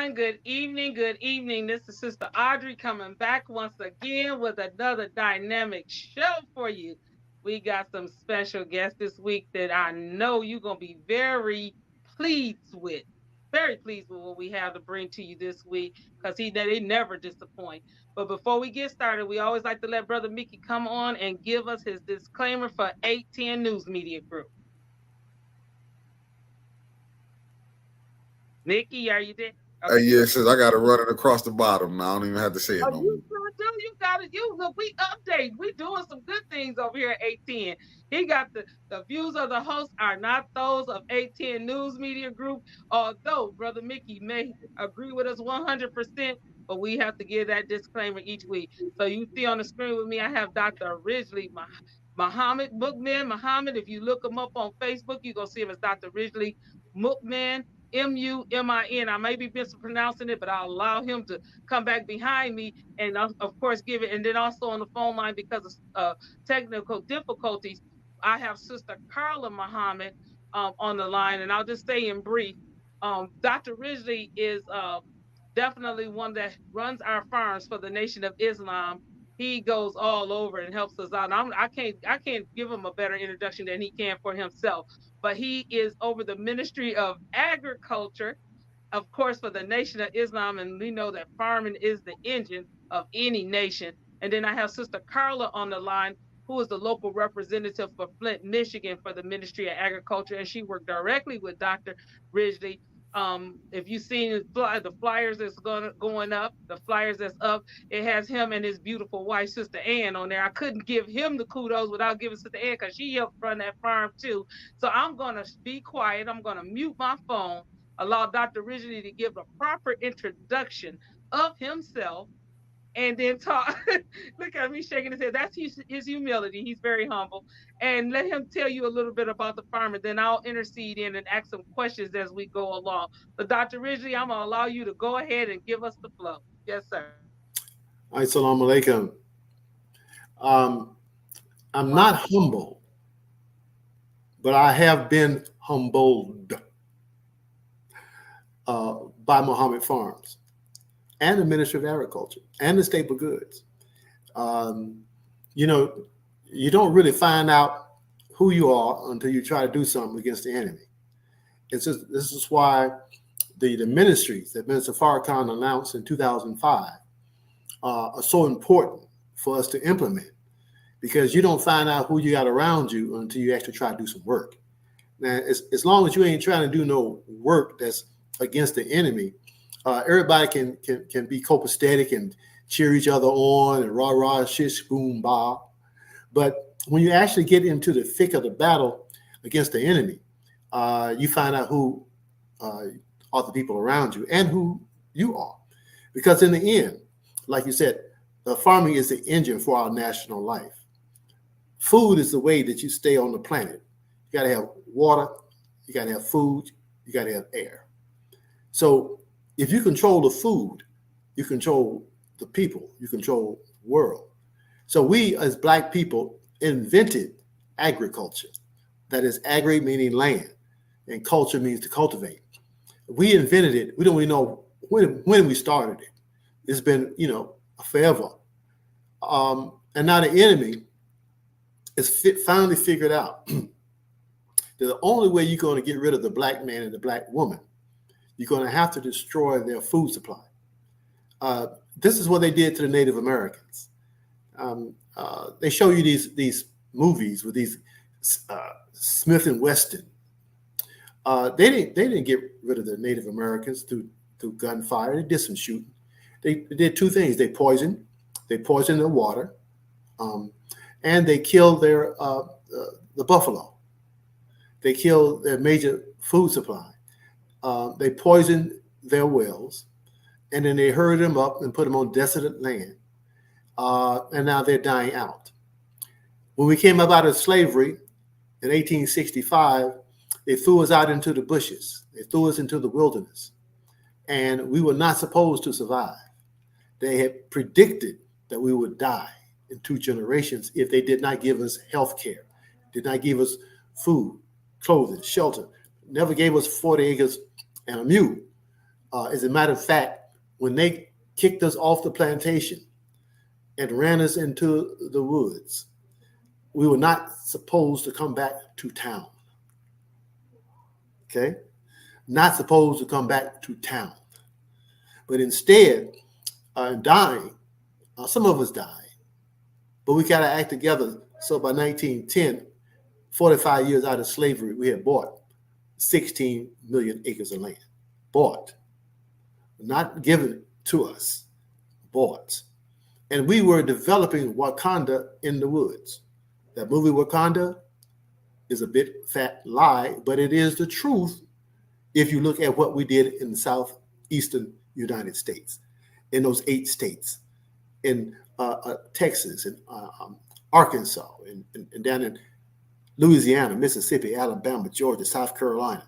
everyone. Good evening. Good evening. This is Sister Audrey coming back once again with another dynamic show for you. We got some special guests this week that I know you're going to be very pleased with. Very pleased with what we have to bring to you this week because they never disappoint. But before we get started, we always like to let Brother Mickey come on and give us his disclaimer for 810 News Media Group. Mickey, are you there? Okay. Yes, I got to run it across the bottom now. I don't even have to say it Oh, no more. you sure do. You got to use it. We update. We doing some good things over here at 810. He got the views of the host are not those of 810 News Media Group, although Brother Mickey may agree with us 100%, but we have to give that disclaimer each week. So you see on the screen with me, I have Dr. Ridgley Mumin. If you look him up on Facebook, you're going to see him as Dr. Ridgley Mumin. Mumin. I may be mispronouncing it, but I'll allow him to come back behind me and, of course, give it. And then also on the phone line, because of technical difficulties, I have Sister Carla Muhammad on the line. And I'll just say in brief, Dr. Ridgley is definitely one that runs our farms for the Nation of Islam. He goes all over and helps us out. I can't give him a better introduction than he can for himself. But he is over the Ministry of Agriculture, of course, for the Nation of Islam, and we know that farming is the engine of any nation. And then I have Sister Carla on the line, who is the local representative for Flint, Michigan, for the Ministry of Agriculture, and she worked directly with Dr. Ridgley. If you've seen the flyers that's going up, the flyers that's up, it has him and his beautiful wife, Sister Ann, on there. I couldn't give him the kudos without giving Sister Ann because she helped run that farm too. So I'm gonna be quiet. I'm gonna mute my phone, allow Dr. Ridgley to give a proper introduction of himself, and then talk. Look at me shaking his head. That's his humility. He's very humble. And let him tell you a little bit about the farm, and then I'll intercede in and ask some questions as we go along. But Dr. Ridgley, I'm going to allow you to go ahead and give us the flow. Yes, sir. Assalamu alaikum. I'm not humble, but I have been humbled by Muhammad Farms and the Ministry of Agriculture and the Staple Goods. You don't really find out who you are until you try to do something against the enemy. This is why the ministries that Minister Farrakhan announced in 2005 are so important for us to implement, because you don't find out who you got around you until you actually try to do some work. Now, as long as you ain't trying to do no work that's against the enemy, everybody can be copacetic and cheer each other on and rah rah shish boom ba. But when you actually get into the thick of the battle against the enemy, you find out who are the people around you and who you are. Because in the end, like you said, farming is the engine for our national life. Food is the way that you stay on the planet. You got to have water, you got to have food, you got to have air. So if you control the food, you control the people, you control the world. So we as Black people invented agriculture. That is, agri meaning land, and culture means to cultivate. We invented it. We don't really know when we started it. It's been, forever. And now the enemy is finally figured out that the only way you're going to get rid of the Black man and the Black woman, you're going to have to destroy their food supply. This is what they did to the Native Americans. They show you these movies with these Smith and Wesson. They didn't get rid of the Native Americans through gunfire. They did some shooting. They did two things. They poisoned their water, and they killed the buffalo. They killed their major food supply. They poisoned their wells, and then they herded them up and put them on desolate land. And now they're dying out. When we came up out of slavery in 1865, they threw us out into the bushes. They threw us into the wilderness, and we were not supposed to survive. They had predicted that we would die in 2 generations if they did not give us health care, did not give us food, clothing, shelter, never gave us 40 acres and a mule. As a matter of fact, when they kicked us off the plantation and ran us into the woods, we were not supposed to come back to town. Okay? Not supposed to come back to town. But instead, dying, some of us died, but we got to act together. So by 1910, 45 years out of slavery, we had bought 16 million acres of land. Bought. Not given to us. Bought. And we were developing Wakanda in the woods. That movie Wakanda is a bit fat lie, but it is the truth if you look at what we did in the southeastern United States, in those 8 states, in Texas, and Arkansas, and down in Louisiana, Mississippi, Alabama, Georgia, South Carolina,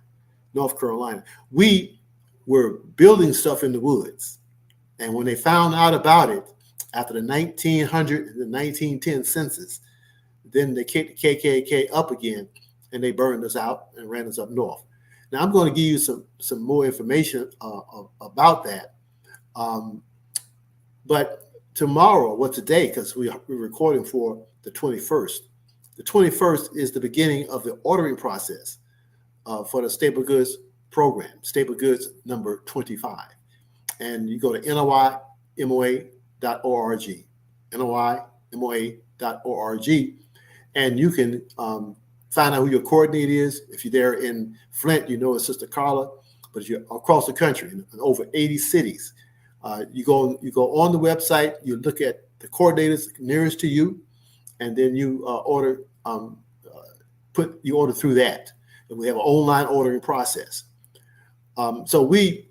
North Carolina. We were building stuff in the woods. And when they found out about it after the 1900 and the 1910 census, then they kicked the KKK up again and they burned us out and ran us up north. Now, I'm going to give you some more information about that. But tomorrow, today, because we're recording for the 21st. The 21st is the beginning of the ordering process for the staple goods program, staple goods number 25. And you go to noimoa.org, noimoa.org, and you can find out who your coordinator is. If you're there in Flint, you know it's Sister Carla, but if you're across the country in over 80 cities, you go on the website, you look at the coordinators nearest to you, and then you order through that. And we have an online ordering process. So we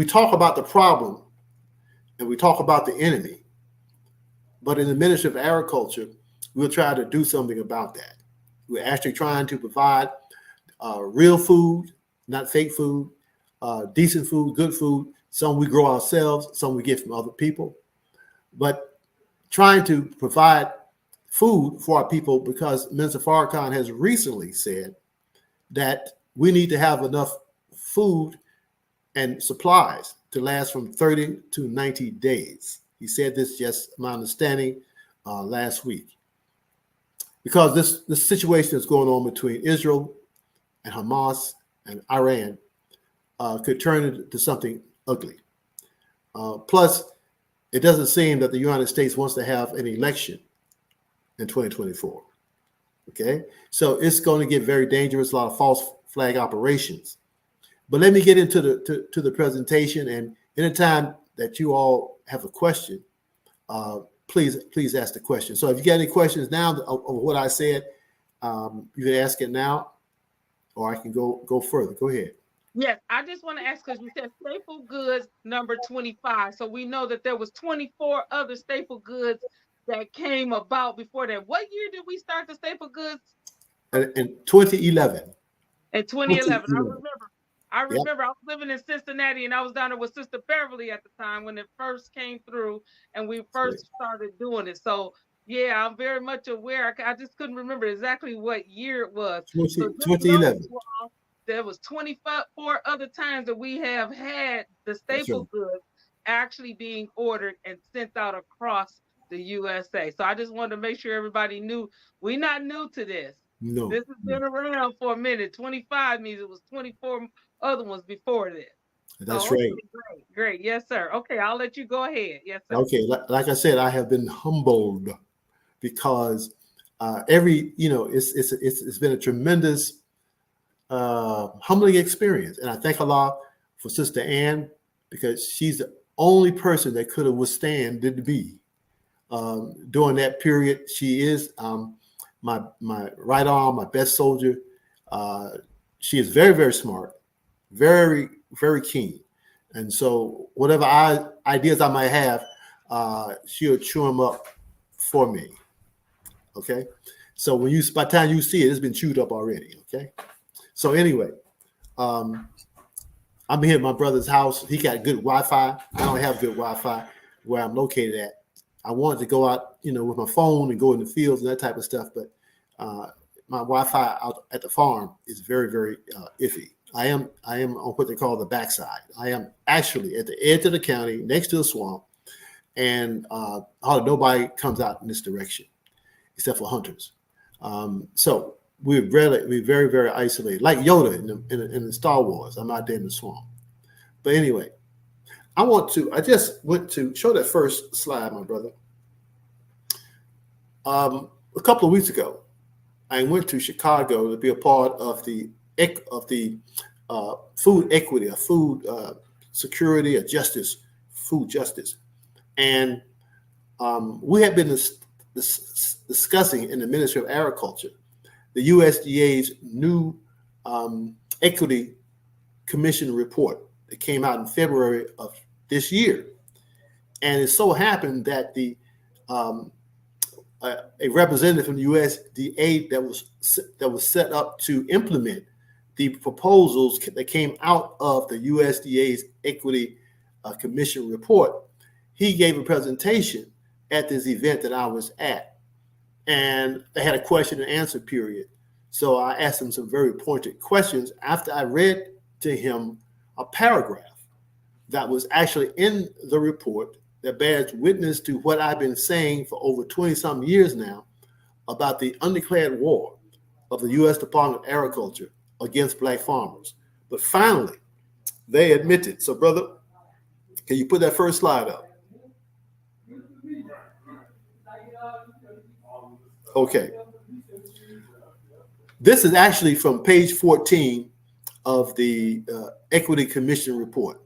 talk about the problem and we talk about the enemy, but in the Ministry of Agriculture, we'll try to do something about that. We're actually trying to provide real food, not fake food, decent food, good food. Some we grow ourselves, some we get from other people, but trying to provide food for our people, because Minister Farrakhan has recently said that we need to have enough food and supplies to last from 30 to 90 days. He said this, just my understanding, last week. Because this situation that's going on between Israel and Hamas and Iran could turn into something ugly. Plus, it doesn't seem that the United States wants to have an election in 2024. Okay, so it's going to get very dangerous. A lot of false flag operations. But let me get into the presentation. And anytime that you all have a question, please ask the question. So if you got any questions now of what I said, you can ask it now, or I can go further. Go ahead. Yes, I just want to ask, because you said staple goods number 25. So we know that there was 24 other staple goods that came about before that. What year did we start the staple goods? In 2011. In 2011. I remember. Yep. I was living in Cincinnati, and I was down there with Sister Beverly at the time when it first came through and we first started doing it. So yeah, I'm very much aware. I just couldn't remember exactly what year it was. 2011. There was 24 other times that we have had the staple goods actually being ordered and sent out across the USA. So I just wanted to make sure everybody knew we're not new to this. No. This has been around for a minute. 25 means it was 24 other ones before this. That's right. Great. Yes, sir. Okay, I'll let you go ahead. Yes, sir. Okay, like I said, I have been humbled because it's been a tremendous humbling experience. And I thank Allah for Sister Ann, because she's the only person that could have withstood me during that period. She is my right arm, my best soldier. She is very, very smart, very, very keen. And so whatever ideas I might have, she'll chew them up for me. Okay. So by the time you see it, it's been chewed up already. Okay. So anyway, I'm here at my brother's house. He got good Wi-Fi. I don't have good Wi-Fi where I'm located at. I wanted to go out, with my phone and go in the fields and that type of stuff, but my Wi-Fi out at the farm is very, very iffy. I am on what they call the backside. I am actually at the edge of the county, next to a swamp, and hardly nobody comes out in this direction, except for hunters. So we're very, very isolated, like Yoda in the Star Wars. I'm out there in the swamp. But anyway, I just went to show that first slide, my brother. A couple of weeks ago, I went to Chicago to be a part of the food equity, or food security, or justice, food justice, and we have been discussing in the Ministry of Agriculture the USDA's new equity commission report that came out in February of this year, and it so happened that a representative from the USDA that was set up to implement the proposals that came out of the USDA's Equity Commission report. He gave a presentation at this event that I was at, and they had a question and answer period. So I asked him some very pointed questions after I read to him a paragraph that was actually in the report that bears witness to what I've been saying for over 20-some years now about the undeclared war of the U.S. Department of Agriculture against Black farmers. But finally, they admitted. So, brother, can you put that first slide up? Okay. This is actually from page 14 of the Equity Commission report.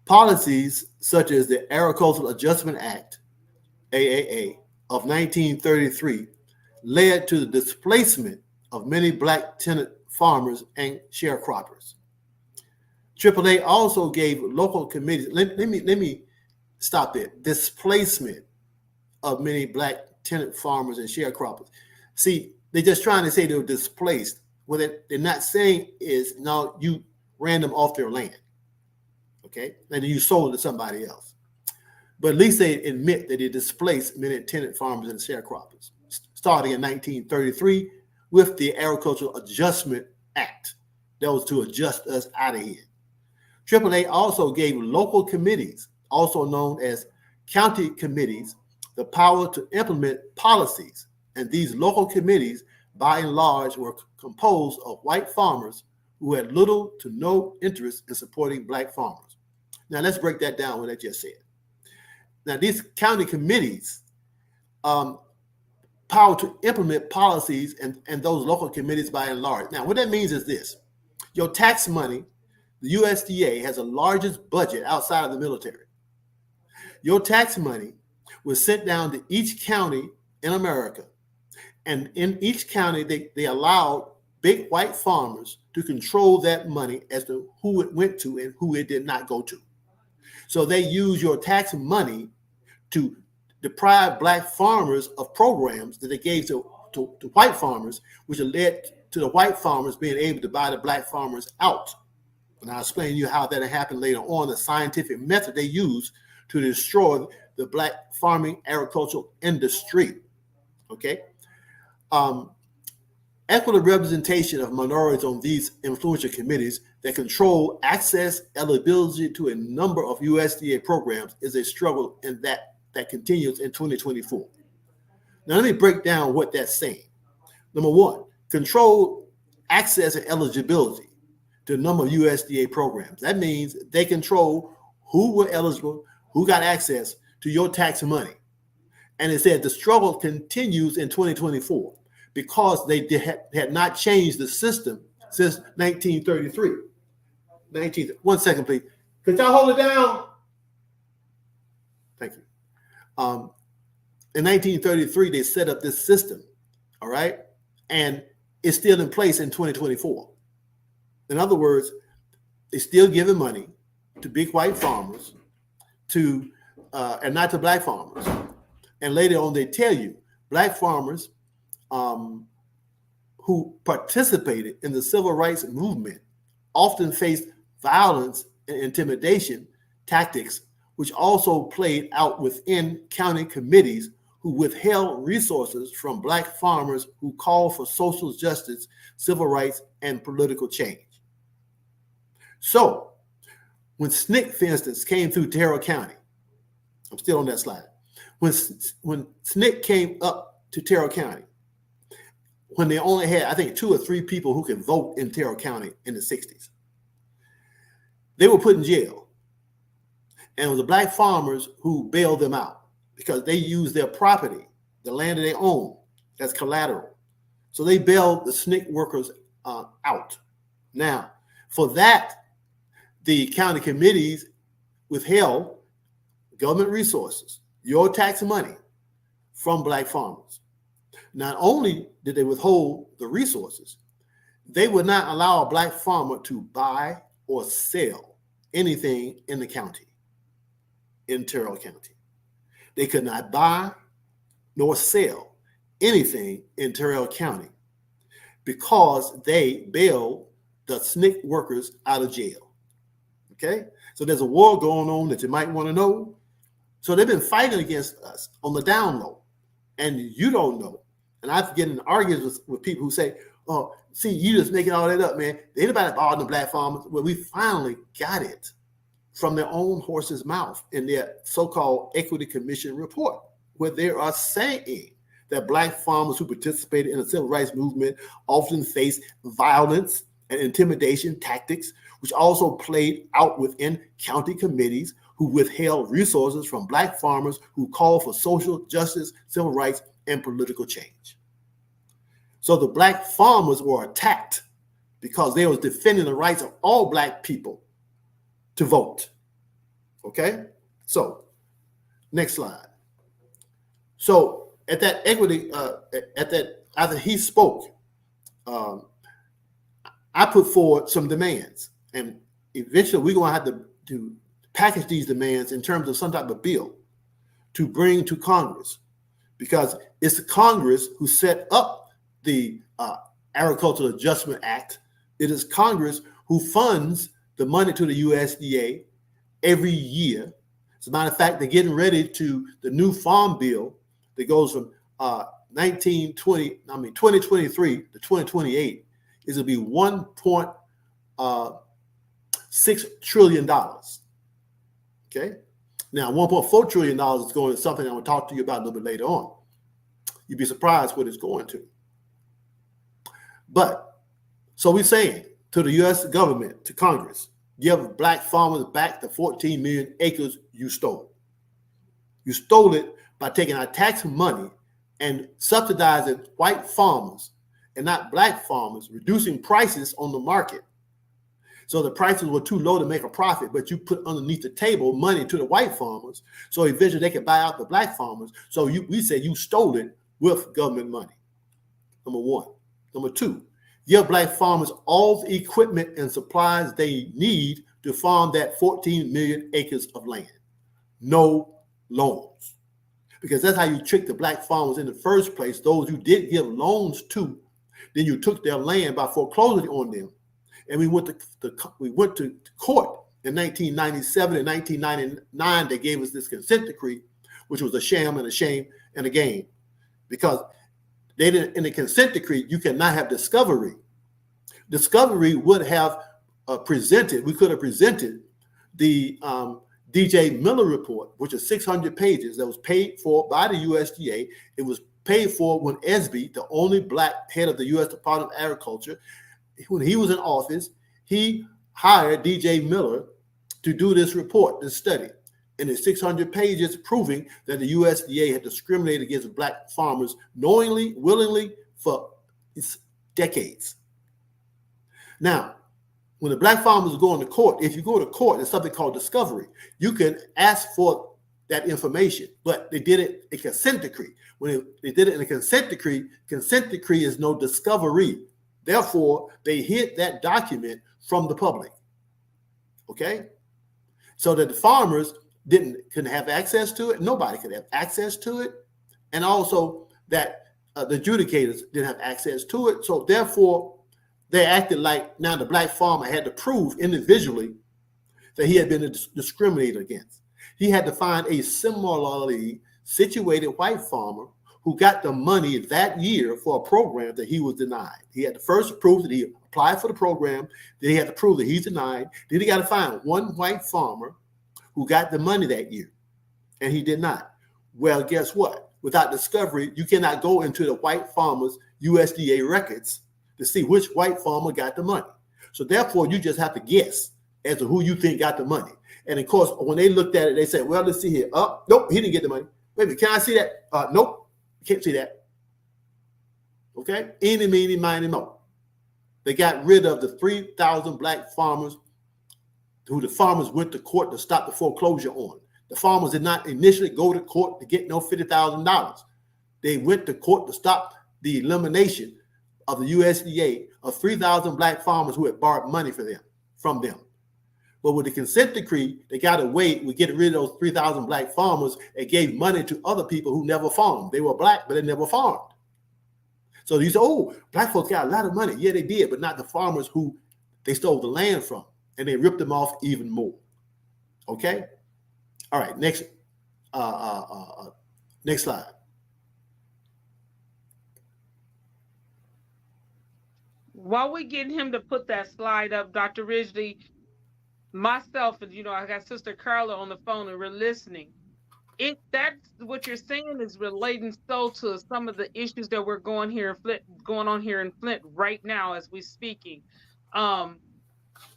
Policies such as the Agricultural Adjustment Act, AAA, of 1933 led to the displacement of many Black tenant farmers and sharecroppers. AAA also gave local committees, let me stop there, displacement of many Black tenant farmers and sharecroppers. See, they're just trying to say they were displaced. What they're not saying is, no, you ran them off their land. Okay, and you sold it to somebody else. But at least they admit that they displaced many tenant farmers and sharecroppers, starting in 1933 with the Agricultural Adjustment Act. That was to adjust us out of here. AAA also gave local committees, also known as county committees, the power to implement policies. And these local committees, by and large, were composed of white farmers who had little to no interest in supporting Black farmers. Now, let's break that down, what I just said. Now, these county committees, power to implement policies, and those local committees by and large. Now, what that means is this. Your tax money, the USDA has the largest budget outside of the military. Your tax money was sent down to each county in America. And in each county, they allowed big white farmers to control that money as to who it went to and who it did not go to. So they use your tax money to deprive Black farmers of programs that they gave to white farmers, which led to the white farmers being able to buy the Black farmers out. And I'll explain to you how that happened later on, the scientific method they use to destroy the Black farming agricultural industry. Okay? Equitable representation of minorities on these influential committees that control access, eligibility to a number of USDA programs is a struggle in that continues in 2024. Now, let me break down what that's saying. Number one, control access and eligibility to a number of USDA programs. That means they control who were eligible, who got access to your tax money. And it said the struggle continues in 2024 because they had not changed the system since 1933. 1 second, please. Could y'all hold it down? Thank you. In 1933, they set up this system, all right? And it's still in place in 2024. In other words, they're still giving money to big white farmers and not to Black farmers. And later on, they tell you Black farmers who participated in the civil rights movement often faced violence and intimidation tactics, which also played out within county committees who withheld resources from Black farmers who called for social justice, civil rights, and political change. So when SNCC, for instance, came through Terrell County, I'm still on that slide. When SNCC came up to Terrell County, when they only had, I think, 2 or 3 people who could vote in Terrell County in the 60s, they were put in jail. And it was the black farmers who bailed them out because they used their property, the land that they own, as collateral. So they bailed the SNCC workers out. Now, for that, the county committees withheld government resources, your tax money, from black farmers. Not only did they withhold the resources, they would not allow a black farmer to buy or sell anything in the county, in Terrell County. They could not buy nor sell anything in Terrell County because they bailed the SNCC workers out of jail. Okay? So there's a war going on that you might want to know. So they've been fighting against us on the down low, and you don't know. And I've getting arguments with people who say, oh, see, you just making all that up, man. Ain't nobody bothering the black farmers. Well, we finally got it from their own horse's mouth in their so-called Equity Commission report, where they are saying that black farmers who participated in the civil rights movement often faced violence and intimidation tactics, which also played out within county committees who withheld resources from black farmers who called for social justice, civil rights, and political change. So the black farmers were attacked because they was defending the rights of all black people to vote. Okay? So, next slide. So at that equity, after he spoke, I put forward some demands, and eventually we're going to have to package these demands in terms of some type of bill to bring to Congress, because it's the Congress who set up the Agricultural Adjustment Act. It is Congress who funds the money to the USDA every year. As a matter of fact, they're getting ready to the new farm bill that goes from 2023 to 2028 is going to be $1.6 trillion. Okay. Now, $1.4 trillion is going to something I'm going to talk to you about a little bit later on. You'd be surprised what it's going to. But, so we're saying to the U.S. government, to Congress, give black farmers back the 14 million acres you stole. You stole it by taking our tax money and subsidizing white farmers and not black farmers, reducing prices on the market. So the prices were too low to make a profit, but you put underneath the table money to the white farmers, so eventually they could buy out the black farmers. So we said you stole it with government money. Number one. Number two, give black farmers all the equipment and supplies they need to farm that 14 million acres of land. No loans. Because that's how you trick the black farmers in the first place. Those you did give loans to, then you took their land by foreclosing on them. And we went to court in 1997 and 1999. They gave us this consent decree, which was a sham and a shame and a game, because they didn't. In the consent decree, you cannot have discovery. Discovery would have presented. We could have presented the DJ Miller report, which is 600 pages, that was paid for by the USDA. It was paid for when Esby, the only black head of the U.S. Department of Agriculture, when he was in office, he hired DJ Miller to do this report, this study. And it's 600 pages proving that the USDA had discriminated against black farmers knowingly, willingly, for decades. Now, when the black farmers go into court, if you go to court, there's something called discovery. You can ask for that information, but they did it in a consent decree. When they did it in a consent decree is no discovery. Therefore, they hid that document from the public. Okay? So that the farmers couldn't have access to it. Nobody could have access to it. And also that the adjudicators didn't have access to it. So therefore, they acted like now the black farmer had to prove individually that he had been discriminated against. He had to find a similarly situated white farmer who got the money that year for a program that he was denied. He had to first prove that he apply for the program. Then he had to prove that he's denied. Then he got to find one white farmer who got the money that year, and he did not. Well, guess what? Without discovery, you cannot go into the white farmer's USDA records to see which white farmer got the money. So therefore, you just have to guess as to who you think got the money. And of course, when they looked at it, they said, well, let's see here. Oh, nope, he didn't get the money. Wait a minute, can I see that? Nope, can't see that. Okay? Eeny, meeny, miny, mo. They got rid of the 3,000 black farmers who the farmers went to court to stop the foreclosure on. The farmers did not initially go to court to get no $50,000. They went to court to stop the elimination of the USDA of 3,000 black farmers who had borrowed money from them. But with the consent decree, they got away with getting rid of those 3,000 black farmers and gave money to other people who never farmed. They were black, but they never farmed. So you say, oh, black folks got a lot of money. Yeah, they did, but not the farmers who they stole the land from, and they ripped them off even more. Okay? All right, next slide. While we getting him to put that slide up, Dr. Ridgley, myself, and I got Sister Carla on the phone, and we're listening. That's what you're saying is relating so to some of the issues that we're going on here in Flint right now as we're speaking.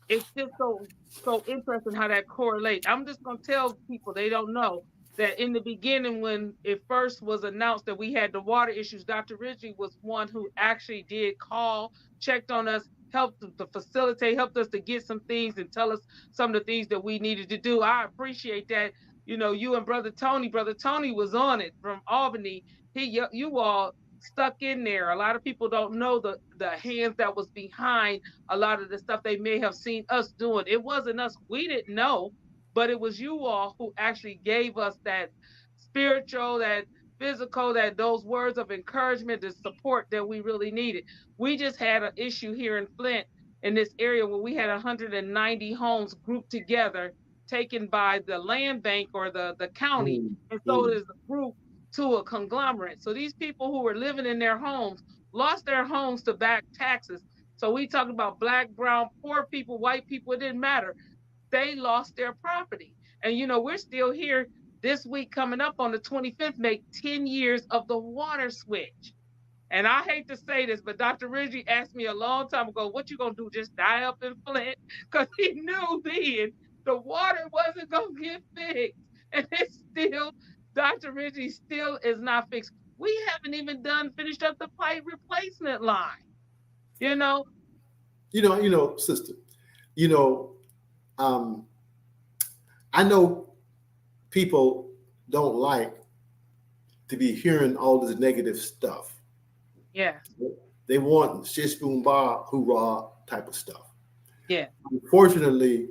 It's just so interesting how that correlates. I'm just gonna tell people, they don't know that in the beginning, when it first was announced that we had the water issues, Dr. Ridgley was one who actually did call, checked on us, helped to facilitate, helped us to get some things and tell us some of the things that we needed to do. I appreciate that. You and Brother Tony was on it from Albany. You all stuck in there. A lot of people don't know the hands that was behind a lot of the stuff they may have seen us doing. It wasn't us. We didn't know, but it was you all who actually gave us that spiritual, that physical, those words of encouragement, the support that we really needed. We just had an issue here in Flint in this area where we had 190 homes grouped together, taken by the land bank or the county, and sold as a group to a conglomerate. So these people who were living in their homes lost their homes to back taxes. So we talk about black, brown, poor people, white people, it didn't matter. They lost their property. And we're still here this week coming up on the 25th, make 10 years of the water switch. And I hate to say this, but Dr. Ridgley asked me a long time ago, what you gonna do, just die up in Flint? Because he knew then the water wasn't going to get fixed. And it's still, Dr. Ridgley still is not fixed. We haven't even finished up the pipe replacement line. Sister, I know people don't like to be hearing all this negative stuff. Yeah. They want shish boom bar hoorah type of stuff. Yeah. Unfortunately,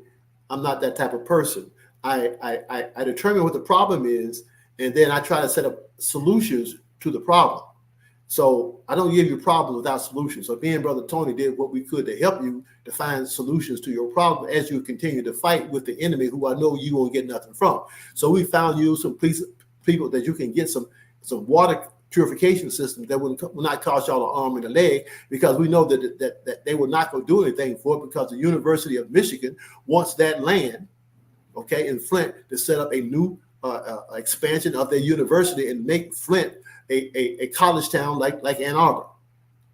I'm not that type of person. I determine what the problem is, and then I try to set up solutions to the problem. So I don't give you problems without solutions. So me and Brother Tony did what we could to help you to find solutions to your problem as you continue to fight with the enemy who I know you won't get nothing from. So we found you some people that you can get some water purification systems that will not cost y'all an arm and a leg, because we know that they will not go do anything for it, because the University of Michigan wants that land, okay, in Flint, to set up a new expansion of their university and make Flint a college town like Ann Arbor.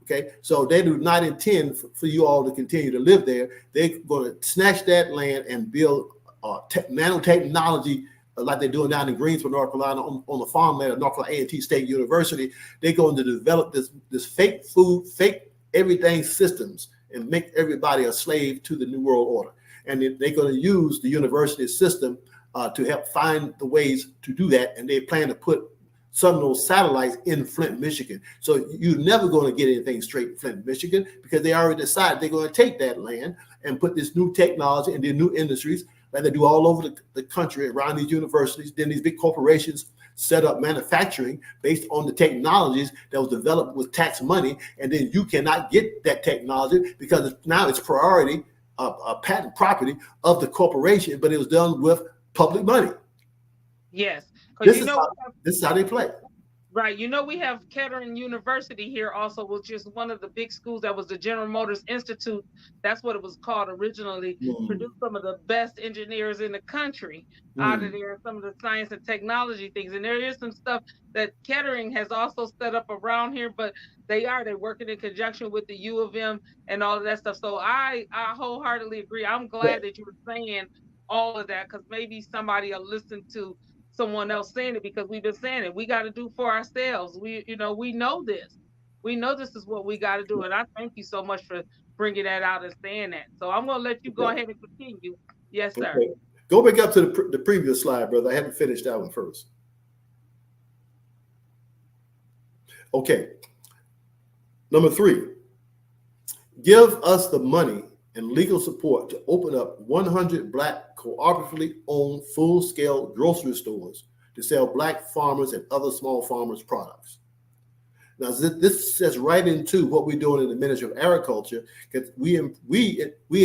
Okay, so they do not intend for you all to continue to live there. They're going to snatch that land and build nanotechnology like they're doing down in Greensboro, North Carolina, on the farmland of North Carolina A&T State University. They're going to develop this fake food, fake everything systems and make everybody a slave to the New World Order. And they're going to use the university system to help find the ways to do that. And they plan to put some of those satellites in Flint, Michigan. So you're never going to get anything straight in Flint, Michigan, because they already decided they're going to take that land and put this new technology and the new industries that they do all over the country around these universities. Then these big corporations set up manufacturing based on the technologies that was developed with tax money. And then you cannot get that technology because now it's priority, patent property of the corporation, but it was done with public money. Yes. This is how they play. Right. You know, we have Kettering University here also, which is one of the big schools that was the General Motors Institute. That's what it was called originally. Mm, Produced some of the best engineers in the country out of mm. there, some of the science and technology things. And there is some stuff that Kettering has also set up around here, but they're working in conjunction with the U of M and all of that stuff. So I wholeheartedly agree. I'm Yeah. glad that you were saying all of that because maybe somebody will listen to someone else saying it because we've been saying it. We got to do for ourselves. We know this. We know this is what we got to do. And I thank you so much for bringing that out and saying that. So I'm going to let you go Okay. ahead and continue. Yes, sir. Okay. Go back up to the previous slide, brother. I haven't finished that one first. Okay. Number 3, give us the money and legal support to open up 100 Black cooperatively owned full-scale grocery stores to sell Black farmers and other small farmers' products. Now, this says right into what we're doing in the Ministry of Agriculture, because we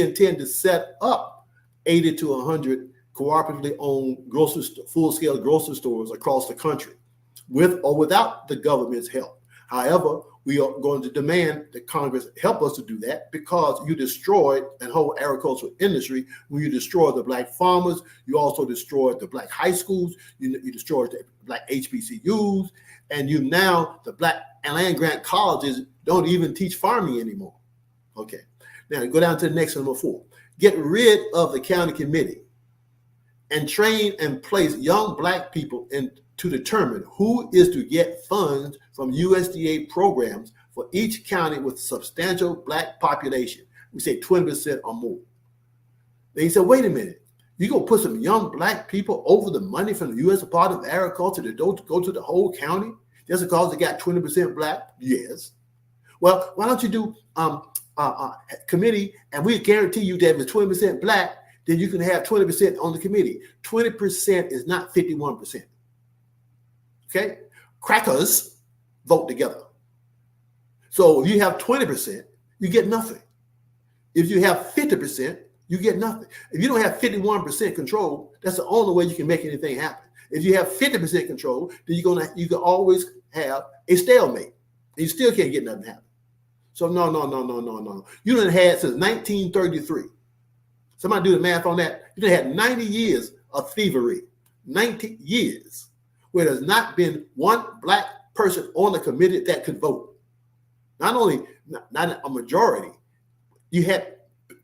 intend to set up 80 to 100 cooperatively owned full-scale grocery stores across the country, with or without the government's help. However, we are going to demand that Congress help us to do that because you destroyed the whole agricultural industry. When you destroy the Black farmers, you also destroyed the Black high schools, you destroyed the Black HBCUs, and the Black land grant colleges don't even teach farming anymore. Okay, now go down to the next number 4. Get rid of the county committee and train and place young Black people to determine who is to get funds from USDA programs for each county with substantial Black population. We say 20% or more. Then he said, wait a minute, you gonna put some young Black people over the money from the U.S. Department of Agriculture to go to the whole county just because they got 20% Black? Yes. Well, why don't you do committee and we guarantee you that if it's 20% Black, then you can have 20% on the committee. 20% is not 51%. Okay? Crackers vote together. So if you have 20%, you get nothing. If you have 50%, you get nothing. If you don't have 51% control, that's the only way you can make anything happen. If you have 50% control, then you can always have a stalemate. And you still can't get nothing happen. So no. You done had since 1933. Somebody do the math on that. You done had 90 years of thievery. 90 years where there's not been one Black person on the committee that could vote. Not only not a majority, you had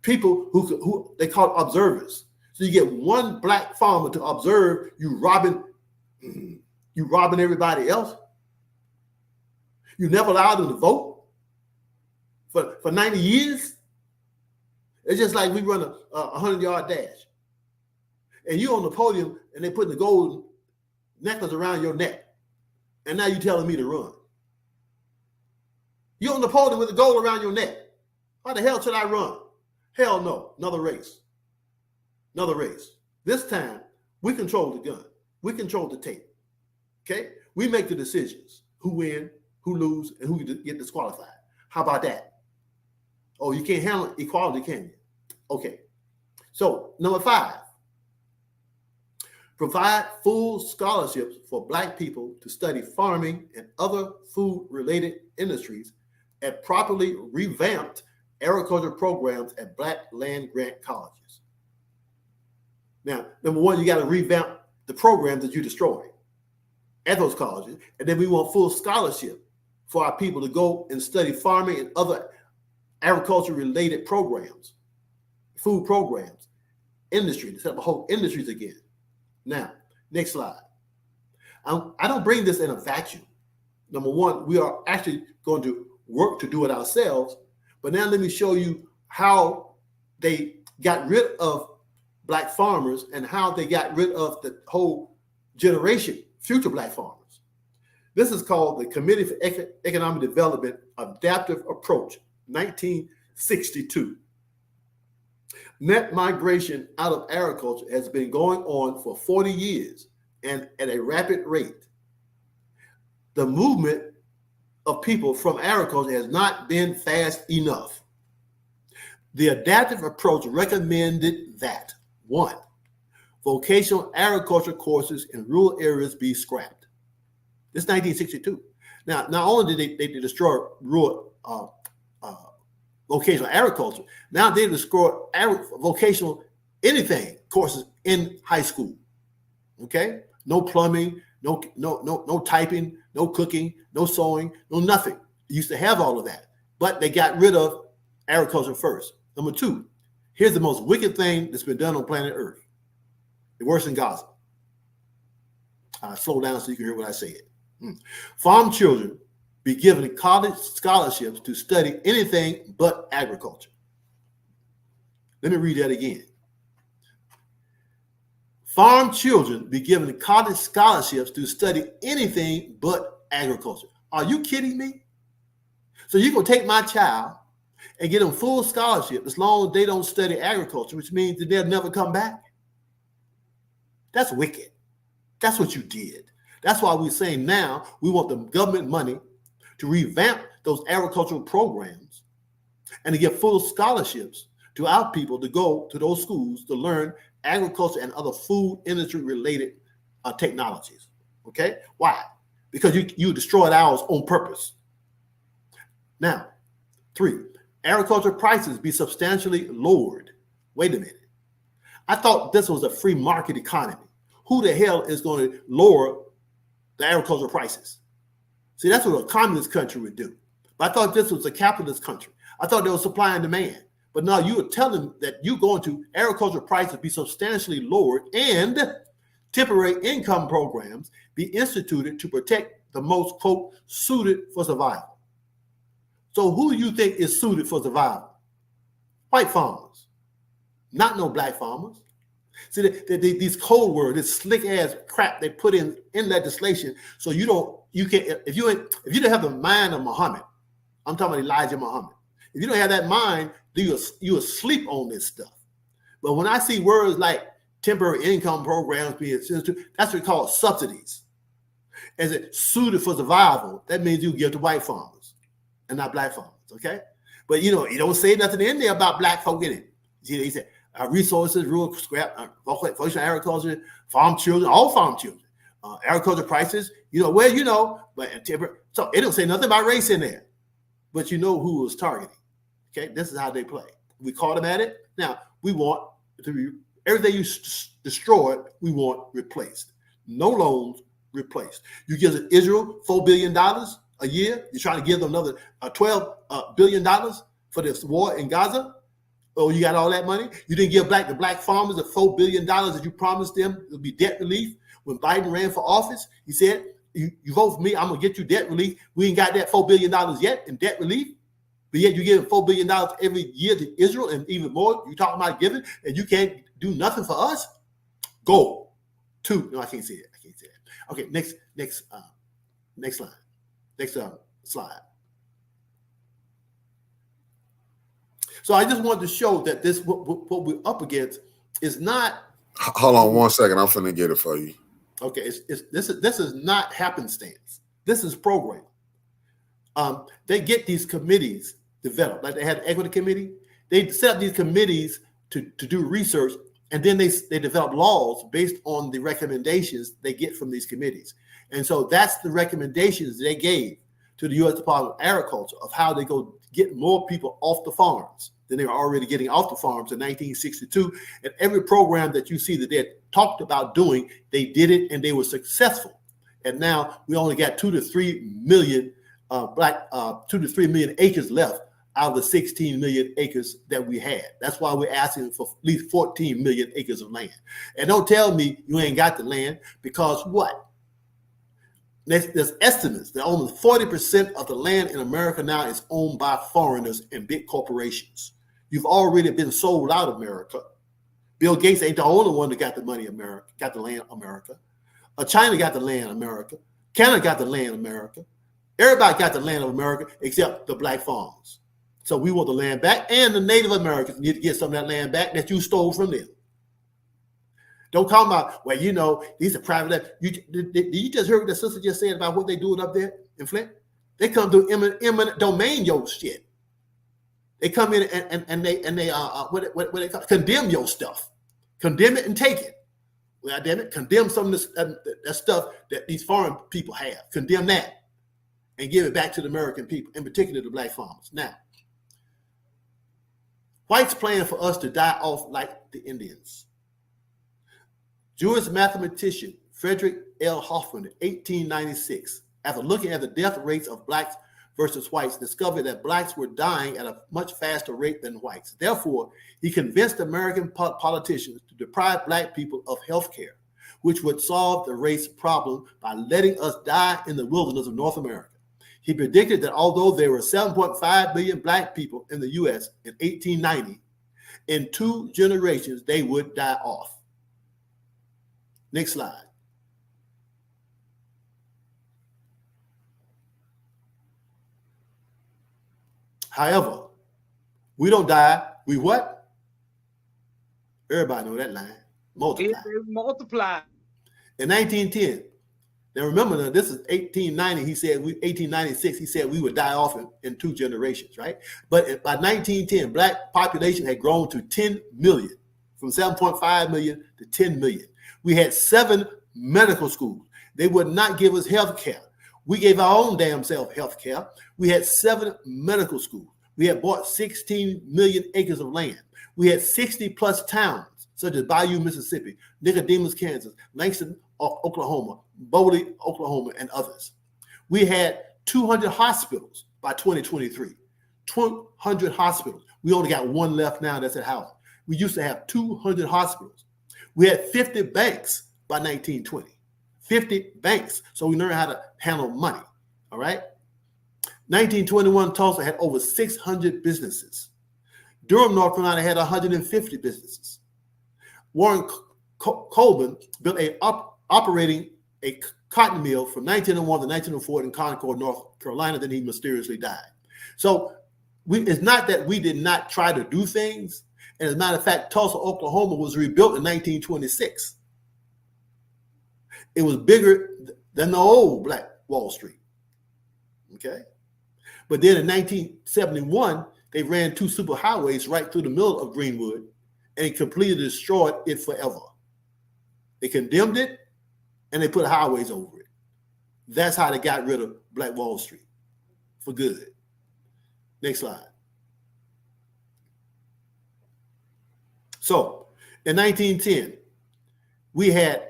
people who they call observers. So you get one Black farmer to observe you robbing everybody else. You never allowed them to vote for 90 years. It's just like we run a 100-yard dash. And you on the podium and they put the gold necklace around your neck. And now you're telling me to run. You're on the podium with the gold around your neck. Why the hell should I run? Hell no. Another race. Another race. This time, we control the gun. We control the tape. Okay? We make the decisions. Who win, who lose, and who get disqualified. How about that? Oh, you can't handle equality, can you? Okay. So, number 5. Provide full scholarships for Black people to study farming and other food-related industries at properly revamped agriculture programs at Black land grant colleges. Now, number 1, you got to revamp the programs that you destroyed at those colleges, and then we want full scholarship for our people to go and study farming and other agriculture-related programs, food programs, industry, to set up whole industries again. Now, next slide. I don't bring this in a vacuum. Number 1, we are actually going to work to do it ourselves. But now let me show you how they got rid of Black farmers and how they got rid of the whole generation, future Black farmers. This is called the Committee for Economic Development Adaptive Approach, 1962. Net migration out of agriculture has been going on for 40 years and at a rapid rate. The movement of people from agriculture has not been fast enough. The adaptive approach recommended that 1, vocational agriculture courses in rural areas be scrapped. This is 1962. Now, not only did they destroy rural vocational agriculture, now they destroy vocational anything courses in high school. Okay, no plumbing, no typing, no cooking, no sewing, no nothing. They used to have all of that, but they got rid of agriculture first. Number two, here's the most wicked thing that's been done on planet Earth. It works in Gaza. Slow down so you can hear what I say. Farm children be given college scholarships to study anything but agriculture. Let me read that again. Farm children be given college scholarships to study anything but agriculture. Are you kidding me? So you're going to take my child and get them full scholarship as long as they don't study agriculture, which means that they'll never come back? That's wicked. That's what you did. That's why we're saying now we want the government money to revamp those agricultural programs and to give full scholarships to our people to go to those schools to learn agriculture and other food industry related technologies. Okay? Why? Because you destroyed ours on purpose. Now, 3, agriculture prices be substantially lowered. Wait a minute. I thought this was a free market economy. Who the hell is going to lower the agricultural prices? See, that's what a communist country would do. But I thought this was a capitalist country. I thought there was supply and demand. But now you are telling that you're going to agricultural prices be substantially lowered and temporary income programs be instituted to protect the most, quote, suited for survival. So who do you think is suited for survival? White farmers, not no black farmers. See, these code words, this slick ass crap they put in legislation, so you can't, if you don't have the mind of Muhammad, I'm talking about Elijah Muhammad. If you don't have that mind, you asleep on this stuff. But when I see words like temporary income programs being instituted, that's what we call subsidies. As it suited for survival, that means you give to white farmers and not black farmers, okay? But you don't say nothing in there about black folk in it. See, he said resources, rural scrap, vocational agriculture, farm children, all farm children, agriculture prices, but so it don't say nothing about race in there, but you know who was targeting. Okay, this is how they play. We caught them at it. Now we want to be everything you destroyed. We want replaced. No loans, replaced. You give Israel $4 billion a year. You're trying to give them another $12 billion for this war in Gaza. Oh, you got all that money? You didn't give the black farmers the $4 billion that you promised them. It'll be debt relief. When Biden ran for office, he said, you vote for me, I'm going to get you debt relief. We ain't got that $4 billion yet in debt relief. But yet you give $4 billion every year to Israel and even more. You talking about giving and you can't do nothing for us? Go. 2. No, I can't see it. Okay, next line. Next slide. So I just wanted to show that this what we're up against is not. Hold on 1 second. I'm finna get it for you. Okay, this is not happenstance. This is program. They get these committees developed, like they had the equity committee. They set up these committees to do research, and then they develop laws based on the recommendations they get from these committees. And so that's the recommendations they gave to the U.S. Department of Agriculture of how they go get more people off the farms than they were already getting off the farms in 1962. And every program that you see that they had talked about doing, they did it and they were successful. And now we only got 2 to 3 million 2 to 3 million acres left out of the 16 million acres that we had. That's why we're asking for at least 14 million acres of land. And don't tell me you ain't got the land, because what? There's estimates that only 40% of the land in America now is owned by foreigners and big corporations. You've already been sold out of America. Bill Gates ain't the only one that got the money, America, got the land, America. China got the land, America. Canada got the land, America. Everybody got the land of America except the black farmers. So we want the land back, and the Native Americans need to get some of that land back that you stole from them. Don't talk about, well, these are private land. Did you just hear what the sister just said about what they doing up there in Flint? They come to eminent domain your shit. They come in and they what they call condemn your stuff. Condemn it and take it. Well, damn it, condemn some of this that stuff that these foreign people have. Condemn that and give it back to the American people, in particular the black farmers. Now, whites plan for us to die off like the Indians. Jewish mathematician Frederick L. Hoffman in 1896, after looking at the death rates of blacks versus whites, discovered that blacks were dying at a much faster rate than whites. Therefore, he convinced American politicians to deprive black people of health care, which would solve the race problem by letting us die in the wilderness of North America. He predicted that although there were 7.5 million black people in the U.S. in 1890, in 2 generations, they would die off. Next slide. However, we don't die. We what? Everybody know that line. Multiply. Multiply. In 1910, now remember, now this is 1890. He said 1896. He said we would die off in 2 generations, right? But by 1910, black population had grown to 10 million, from 7.5 million to 10 million. We had 7 medical schools. They would not give us health care. We gave our own damn self health care. We had 7 medical schools. We had bought 16 million acres of land. We had 60 plus towns, such as Bayou, Mississippi, Nicodemus, Kansas, Langston, Oklahoma, Bowley, Oklahoma, and others. We had 200 hospitals by 2023. 200 hospitals. We only got 1 left now, that's at Howard. We used to have 200 hospitals. We had 50 banks by 1920. 50 banks. So we learned how to handle money. All right. 1921, Tulsa had over 600 businesses. Durham, North Carolina had 150 businesses. Warren Colburn built operating a cotton mill from 1901 to 1904 in Concord, North Carolina. Then he mysteriously died. So it's not that we did not try to do things. And as a matter of fact, Tulsa, Oklahoma was rebuilt in 1926. It was bigger than the old Black Wall Street. Okay. But then in 1971, they ran 2 superhighways right through the middle of Greenwood and completely destroyed it forever. They condemned it and they put highways over it. That's how they got rid of Black Wall Street for good. Next slide. So in 1910, we had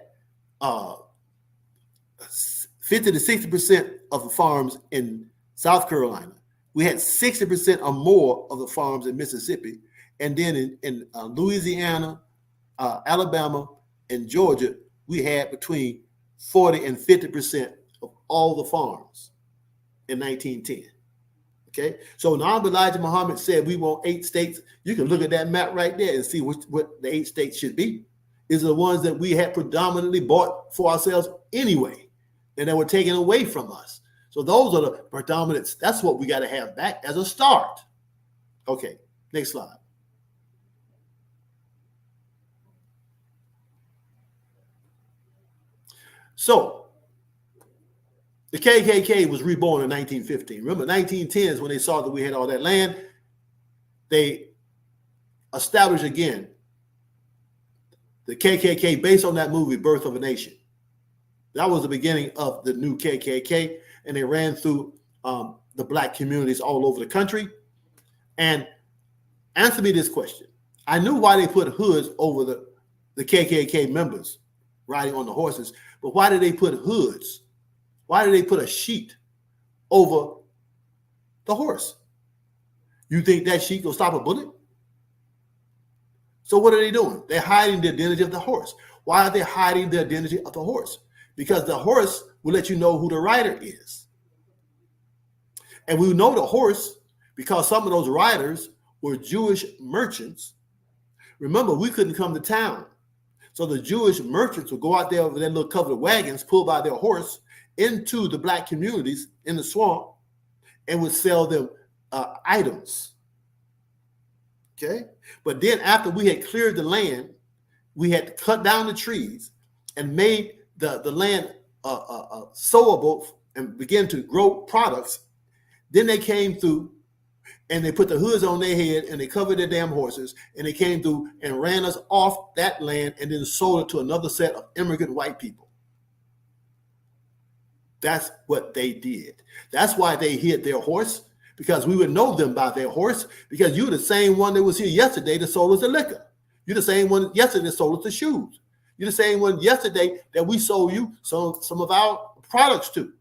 50 to 60% of the farms in South Carolina. We had 60% or more of the farms in Mississippi. And then in Louisiana, Alabama, and Georgia, we had between 40 and 50% of all the farms in 1910. Okay, so when Honorable Elijah Muhammad said we want 8 states, you can look at that map right there and see what the 8 states should be. Is the ones that we had predominantly bought for ourselves anyway, and that were taken away from us. So those are the predominant. That's what we got to have back as a start. Okay, next slide. So the KKK was reborn in 1915. Remember, 1910s, when they saw that we had all that land, they established again the KKK based on that movie, Birth of a Nation. That was the beginning of the new KKK, and they ran through the black communities all over the country. And answer me this question. I knew why they put hoods over the KKK members riding on the horses, but why did they put hoods? Why did they put a sheet over the horse? You think that sheet will stop a bullet? So what are they doing? They're hiding the identity of the horse. Why are they hiding the identity of the horse? Because the horse will let you know who the rider is. And we know the horse because some of those riders were Jewish merchants. Remember, we couldn't come to town. So the Jewish merchants would go out there with their little covered wagons pulled by their horse into the black communities in the swamp and would sell them items. Okay? But then after we had cleared the land, we had cut down the trees and made the land sowable and began to grow products. Then they came through and they put the hoods on their head and they covered their damn horses and they came through and ran us off that land and then sold it to another set of immigrant white people. That's what they did. That's why they hid their horse, because we would know them by their horse, because you're the same one that was here yesterday that sold us the liquor. You're the same one yesterday that sold us the shoes. You're the same one yesterday that we sold you some of our products to.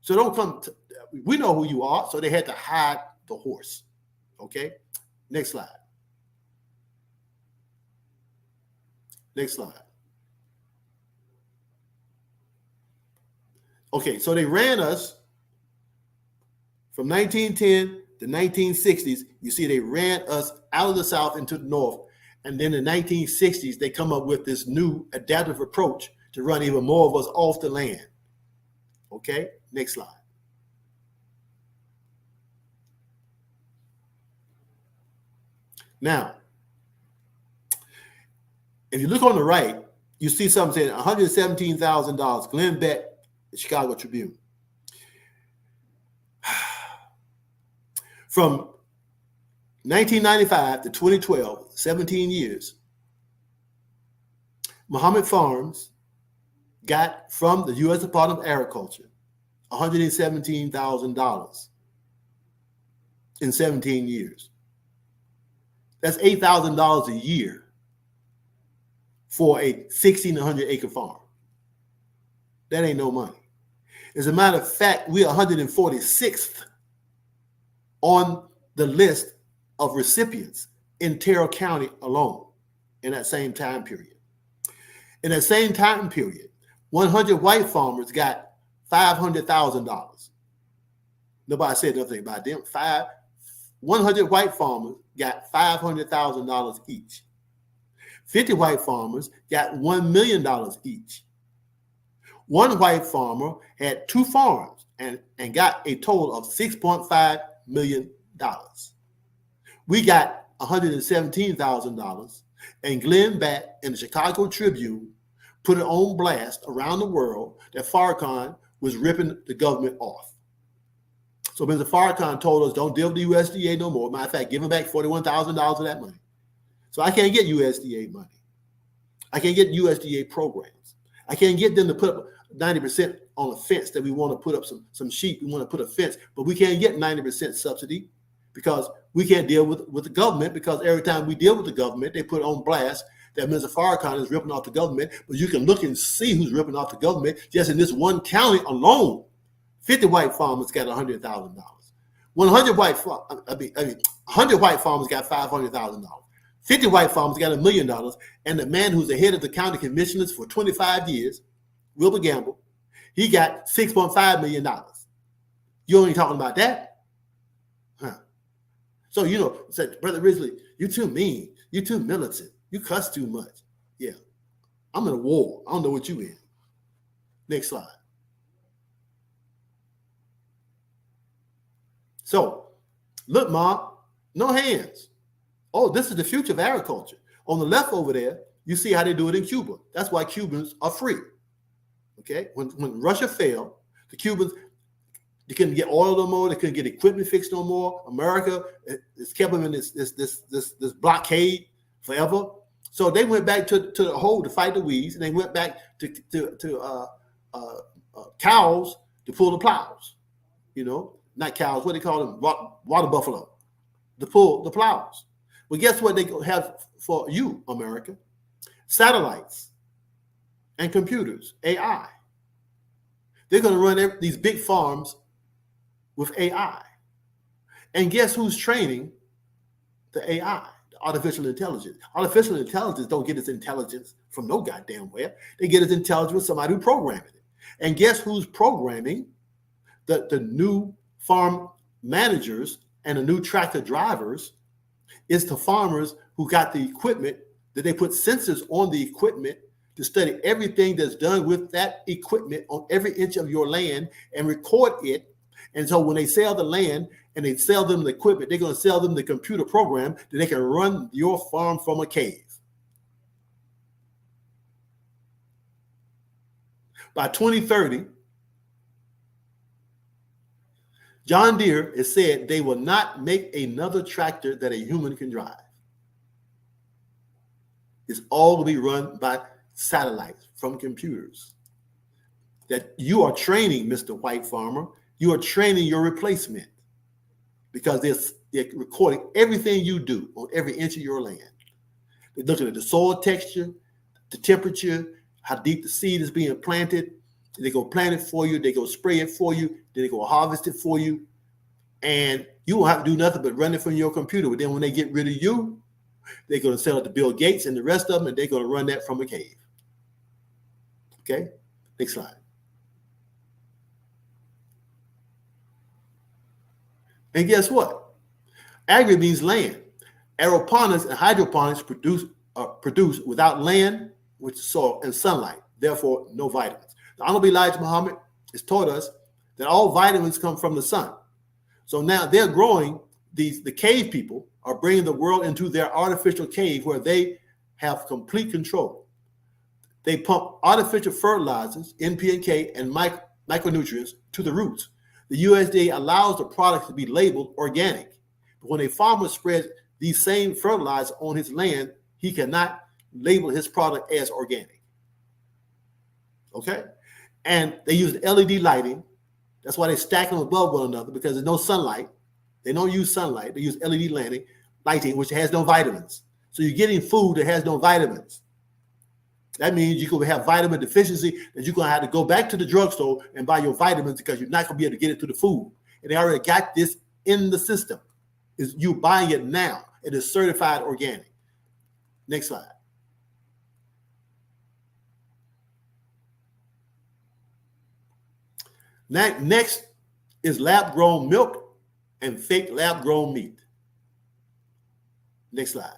So don't come we know who you are, so they had to hide the horse. Okay, next slide. Next slide. Okay, so they ran us from 1910 to 1960s. You see, they ran us out of the South into the North. And then in the 1960s, they come up with this new adaptive approach to run even more of us off the land. Okay, next slide. Now, if you look on the right, you see something saying $117,000, Glenn Beck, the Chicago Tribune. From 1995 to 2012, 17 years, Muhammad Farms got from the U.S. Department of Agriculture $117,000 in 17 years. That's $8,000 a year for a 1,600 acre farm. That ain't no money. As a matter of fact, we're 146th on the list of recipients in Terrell County alone in that same time period. In that same time period, 100 white farmers got $500,000. Nobody said nothing about them. 100 white farmers got $500,000 each. 50 white farmers got $1 million each. One white farmer had 2 farms and got a total of $6.5 million. We got $117,000, and Glenn Beck and the Chicago Tribune put it on blast around the world that Farrakhan was ripping the government off. So Mr. Farrakhan told us, don't deal with the USDA no more. Matter of fact, give him back $41,000 of that money. So I can't get USDA money. I can't get USDA programs. I can't get them to put up 90% on a fence that we want to put up some sheep. We want to put a fence, but we can't get 90% subsidy because we can't deal with the government, because every time we deal with the government, they put on blast that Mr. Farrakhan is ripping off the government. But you can look and see who's ripping off the government. Just in this one county alone, 50 white farmers got $100,000. 100 white farmers got $500,000. 50 white farmers got $1 million. And the man who's the head of the county commissioners for 25 years, Wilbur Gamble, he got $6.5 million. You ain't talking about that? Huh. So, said, Brother Ridgley, you too mean. You too militant. You cuss too much. Yeah. I'm in a war. I don't know what you in. Next slide. So, look, Mom, no hands. Oh, this is the future of agriculture. On the left over there, you see how they do it in Cuba. That's why Cubans are free. Okay? When Russia failed, the Cubans, they couldn't get oil no more. They couldn't get equipment fixed no more. America has kept them in this blockade forever. So they went back to the hole to fight the weeds, and they went back to cows to pull the plows. Not cows. What do they call them? Water buffalo to pull the plows. Well, guess what they have for you, America? Satellites and computers, AI. They're going to run these big farms with AI. And guess who's training the AI, the artificial intelligence? Artificial intelligence don't get its intelligence from no goddamn where. They get its intelligence from somebody who programmed it. And guess who's programming the new farm managers and the new tractor drivers? Is the farmers who got the equipment, that they put sensors on the equipment to study everything that's done with that equipment on every inch of your land and record it. And so when they sell the land and they sell them the equipment, they're going to sell them the computer program that they can run your farm from a cave. By 2030, John Deere has said they will not make another tractor that a human can drive. It's all going to be run by satellites from computers. That you are training, Mr. White Farmer, you are training your replacement because they're recording everything you do on every inch of your land. They're looking at the soil texture, the temperature, how deep the seed is being planted. They go plant it for you. They go spray it for you. Then they go harvest it for you. And you won't have to do nothing but run it from your computer. But then when they get rid of you, they're going to sell it to Bill Gates and the rest of them, and they're going to run that from a cave. Okay? Next slide. And guess what? Agri means land. Aeroponics and hydroponics produce without land, which is soil, and sunlight. Therefore, no vitamins. The Honorable Elijah Muhammad has taught us that all vitamins come from the sun. So now they're growing, the cave people are bringing the world into their artificial cave where they have complete control. They pump artificial fertilizers, NP and K, and micronutrients to the roots. The USDA allows the products to be labeled organic. But when a farmer spreads these same fertilizers on his land, he cannot label his product as organic. Okay? And they use LED lighting. That's why they stack them above one another, because there's no sunlight. They don't use sunlight. They use LED lighting, which has no vitamins. So you're getting food that has no vitamins. That means you're going to have vitamin deficiency, that you're going to have to go back to the drugstore and buy your vitamins because you're not going to be able to get it through the food. And they already got this in the system. Is you buying it now. It is certified organic. Next slide. Next is lab-grown milk and fake lab-grown meat. Next slide.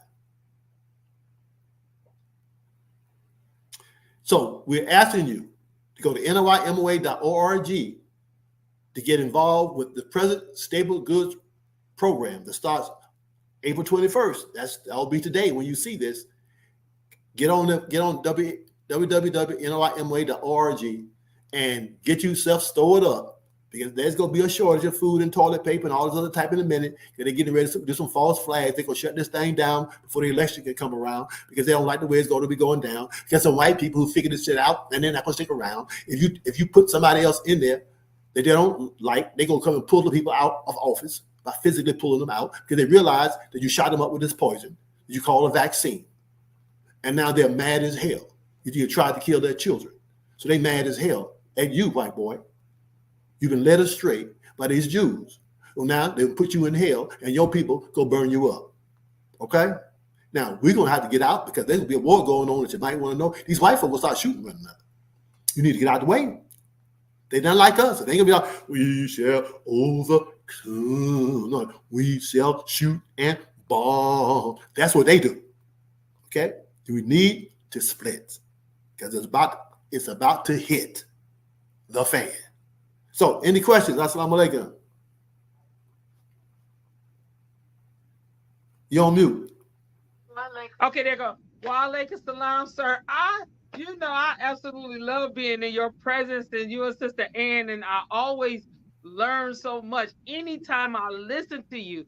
So we're asking you to go to noymoa.org to get involved with the present stable goods program that starts April 21st. That'll be today when you see this. Get on www.noymoa.org and get yourself stored up, because there's going to be a shortage of food and toilet paper and all this other type in a minute. They're getting ready to do some false flags. They're going to shut this thing down before the election can come around, because they don't like the way it's going to be going down. Because some white people who figure this shit out, and they're not going to stick around. If you put somebody else in there that they don't like, they're going to come and pull the people out of office by physically pulling them out, because they realize that you shot them up with this poison that you call a vaccine. And now they're mad as hell. You tried to kill their children. So they mad as hell at you, white boy. You've been led astray by these Jews. Well, now they'll put you in hell, and your people go burn you up. Okay? Now, we're going to have to get out, because there's going to be a war going on that you might want to know. These white folks will start shooting one another. You need to get out of the way. They don't like us. They ain't going to be like, we shall overcome. No, we shall shoot and bomb. That's what they do. Okay? We need to split, because it's about to hit the fan. So, any questions? Assalamu alaikum. You're on mute. Okay, there you go. Wa alaikum salam, sir. I absolutely love being in your presence, and you and Sister Ann, and I always learn so much anytime I listen to you.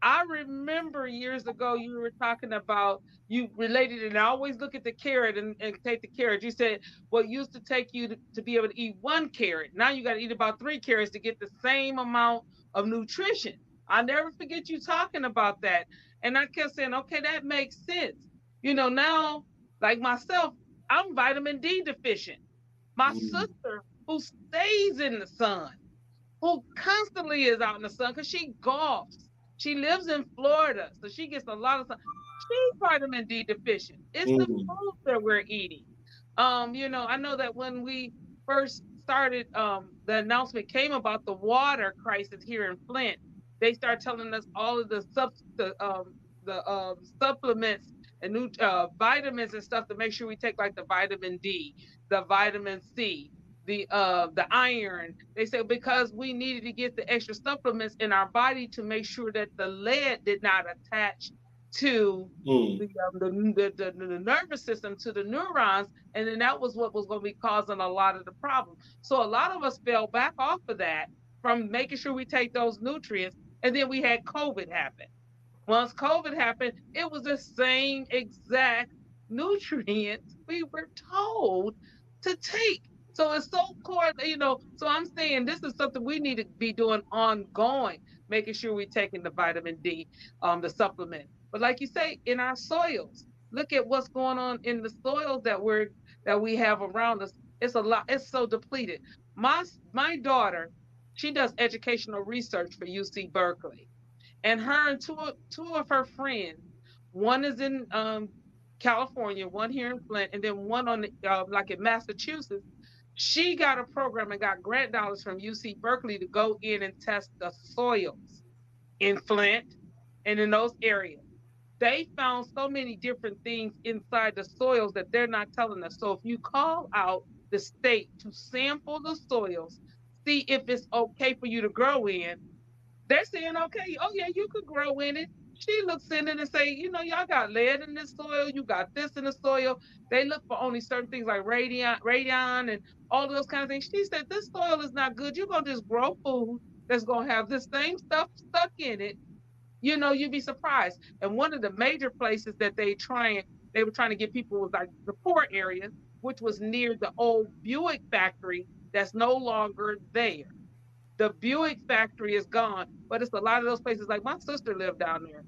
I remember years ago you were talking about, you related, and I always look at the carrot and take the carrot. You said what used to take you to be able to eat one carrot, now you got to eat about 3 carrots to get the same amount of nutrition. I'll never forget you talking about that. And I kept saying, okay, that makes sense. Now, like myself, I'm vitamin D deficient. My sister, who stays in the sun, who constantly is out in the sun because she golfs. She lives in Florida, so she gets a lot of sun. She's vitamin D deficient. It's the food that we're eating. I know that when we first started, the announcement came about the water crisis here in Flint. They started telling us all of the supplements and new vitamins and stuff to make sure we take, like the vitamin D, the vitamin C, the iron. They said because we needed to get the extra supplements in our body to make sure that the lead did not attach to the nervous system, to the neurons, and then that was what was going to be causing a lot of the problem. So a lot of us fell back off of that, from making sure we take those nutrients. And then we had COVID happen. Once COVID happened, it was the same exact nutrients we were told to take. So it's so core, So I'm saying this is something we need to be doing ongoing, making sure we're taking the vitamin D, the supplement. But like you say, in our soils, look at what's going on in the soils that we have around us. It's a lot. It's so depleted. My daughter, she does educational research for UC Berkeley, and her and two of her friends, one is in California, one here in Flint, and then one on like in Massachusetts. She got a program and got grant dollars from UC Berkeley to go in and test the soils in Flint and in those areas. They found so many different things inside the soils that they're not telling us. So if you call out the state to sample the soils, see if it's okay for you to grow in, they're saying, okay, oh yeah, you could grow in it. She looks in it and say, y'all got lead in this soil, you got this in the soil. They look for only certain things like radion and all those kind of things. She said, this soil is not good. You're gonna just grow food that's gonna have this same stuff stuck in it. You'd be surprised. And one of the major places that they were trying to get people was like the poor areas, which was near the old Buick factory that's no longer there. The Buick factory is gone, but it's a lot of those places. Like my sister lived down there.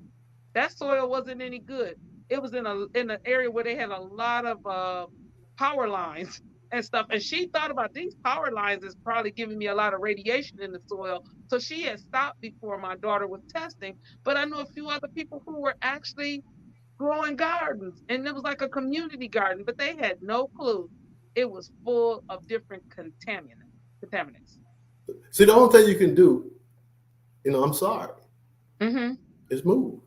That soil wasn't any good. It was in an area where they had a lot of power lines and stuff. And she thought about these power lines is probably giving me a lot of radiation in the soil. So she had stopped before my daughter was testing. But I knew a few other people who were actually growing gardens, and it was like a community garden, but they had no clue it was full of different contaminants. See, the only thing you can do, I'm sorry, Mm-hmm. is move.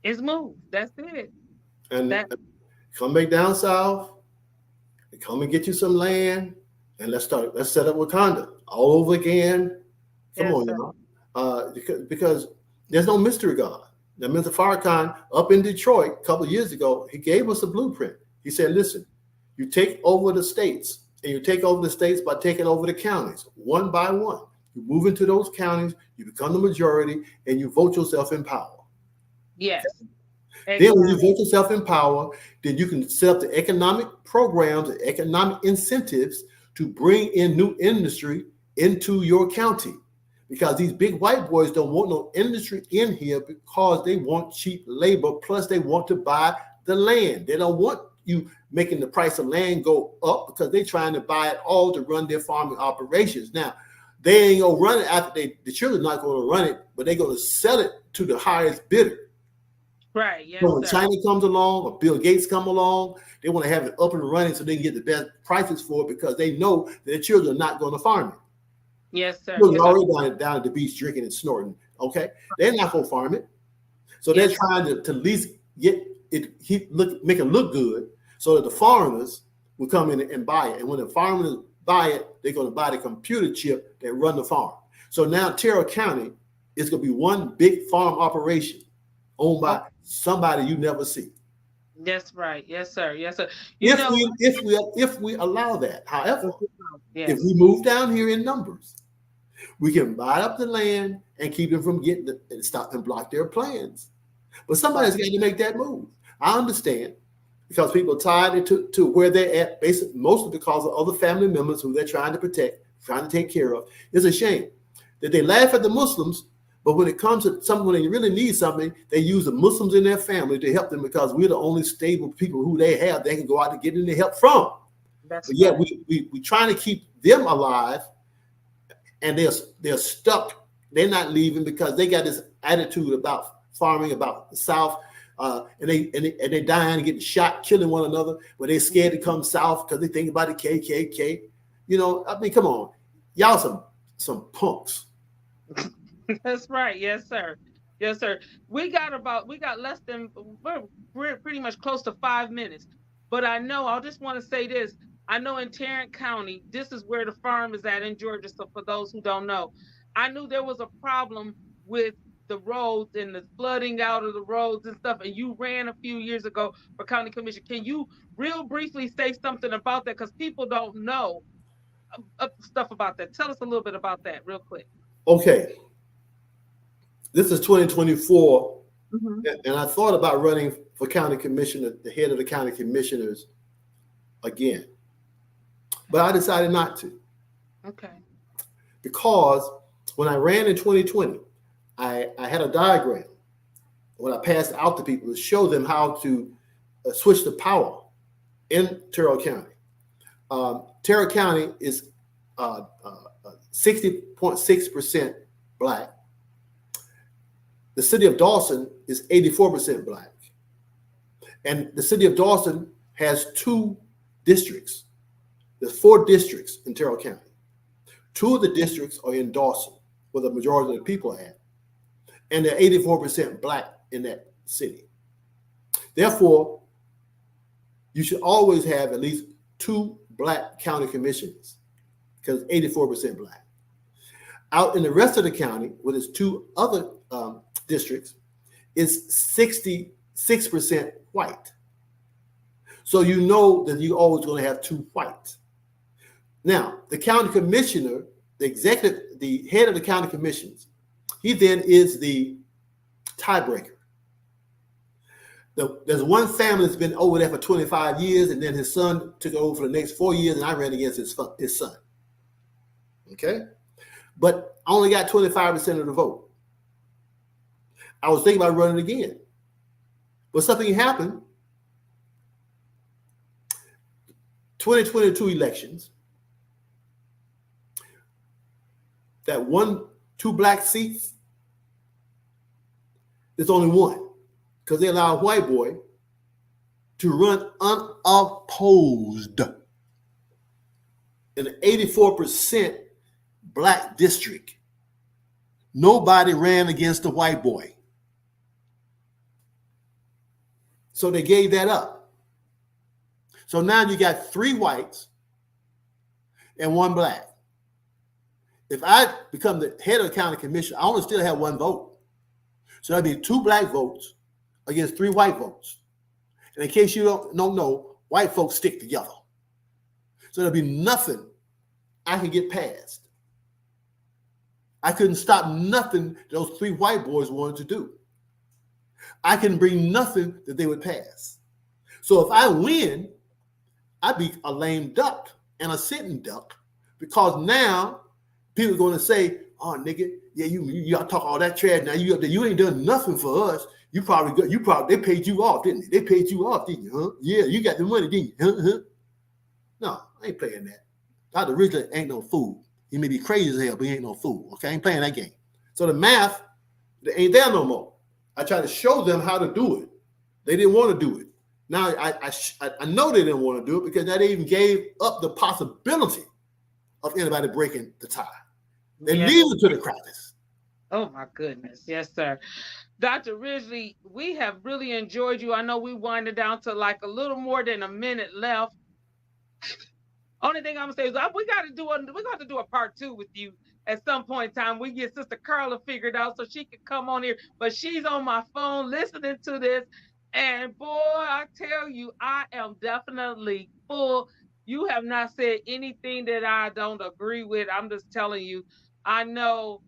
It's moved. That's it. And That come back down south, and come and get you some land, and let's set up Wakanda all over again. Come yes, on, sir. y'all. Because there's no mystery God. Now, Mr. Farrakhan up in Detroit a couple of years ago, he gave us a blueprint. He said, listen, you take over the states, and you take over the states by taking over the counties one by one. You move into those counties, you become the majority, and you vote yourself in power. Yes. Then when you Exactly. vote yourself in power, then you can set up the economic programs, the economic incentives to bring in new industry into your county. Because these big white boys don't want no industry in here because they want cheap labor, plus they want to buy the land. They don't want you making the price of land go up because they're trying to buy it all to run their farming operations. Now, they ain't gonna run it after the children not gonna run it, but they're gonna sell it to the highest bidder. Right. Yes, So when sir. China comes along or Bill Gates come along, they want to have it up and running so they can get the best prices for it because they know that their children are not going to farm it. Yes, sir. Children Yes, are sir. already down at the beach drinking and snorting. Okay, they're not going to farm it, so they're Yes. trying to at least get it make it look good so that the foreigners will come in and buy it. And when the farmers buy it, they're going to buy the computer chip that run the farm. So now Terrell County is going to be one big farm operation owned by somebody you never see. That's right. Yes, sir. Yes, sir. If we allow that. However, if Yes. we move down here in numbers, we can buy up the land and keep them from getting it and stop and block their plans. But somebody's got to make that move. I understand because people are tied to where they're at, basically mostly because of other family members who they're trying to protect, trying to take care of. It's a shame that they laugh at the Muslims, but when it comes to something, when they really need something, they use the Muslims in their family to help them because we're the only stable people who they have they can go out and get any help from. That's But yeah, right. we trying to keep them alive, and they're stuck. They're not leaving because they got this attitude about farming, about the South, and they dying and getting shot, killing one another. But they're scared to come south because they think about the KKK. I mean, come on, y'all some punks. That's right. Yes, sir. Yes, sir. We got less than we're pretty much close to 5 minutes. But I just want to say this. I know in Tarrant County, this is where the farm is at in Georgia. So for those who don't know, I knew there was a problem with the roads and the flooding out of the roads and stuff. And you ran a few years ago for county commission. Can you real briefly say something about that? Because people don't know stuff about that. Tell us a little bit about that real quick. Okay, this is 2024, Mhm. and I thought about running for county commissioner, the head of the county commissioners again, but I decided not to, Okay. because when I ran in 2020, I had a diagram when I passed out to people to show them how to switch the power in Terrell County. Terrell County is 60.6% Black. The city of Dawson is 84% Black. And the city of Dawson has 2 districts. There's 4 districts in Terrell County. 2 of the districts are in Dawson, where the majority of the people are at. And they're 84% Black in that city. Therefore, you should always have at least 2 Black county commissioners, because 84% Black. Out in the rest of the county, where there's 2 other districts, is 66% white. So you know that you're always going to have 2 whites. Now, the county commissioner, the head of the county commissions, he then is the tiebreaker. There's one family that's been over there for 25 years, and then his son took over for the next 4 years, and I ran against his son. Okay? But I only got 25% of the vote. I was thinking about running again. But something happened. 2022 elections, that 2 Black seats, there's only 1, because they allow a white boy to run unopposed in an 84% Black district. Nobody ran against the white boy. So they gave that up. So now you got 3 whites and 1 Black. If I become the head of the county commission, I only still have 1 vote. So that'd be 2 Black votes against 3 white votes. And in case you don't know, white folks stick together. So there'll be nothing I can get past. I couldn't stop nothing those 3 white boys wanted to do. I can bring nothing that they would pass. So if I win, I'd be a lame duck and a sitting duck, because now people are going to say, "Oh, nigga, yeah, you talk all that trash. Now you ain't done nothing for us. They paid you off, didn't they? They paid you off, didn't you? Huh? Yeah, you got the money, didn't you? Huh? No, I ain't playing that. Dr. Ridgley ain't no fool. He may be crazy as hell, but he ain't no fool. Okay, I ain't playing that game. So the math, they ain't there no more. I tried to show them how to do it. They didn't want to do it. Now I know they didn't want to do it, because they even gave up the possibility of anybody breaking the tie. They leave it to the crackers. Oh my goodness. Yes, sir. Dr. Ridgley, we have really enjoyed you. I know we winded down to like a little more than a minute left. Only thing I'm gonna say is we got to do a part 2 with you at some point in time. We get Sister Carla figured out so she could come on here, but she's on my phone listening to this. And boy, I tell you, I am definitely full. You have not said anything that I don't agree with. I'm just telling you, I know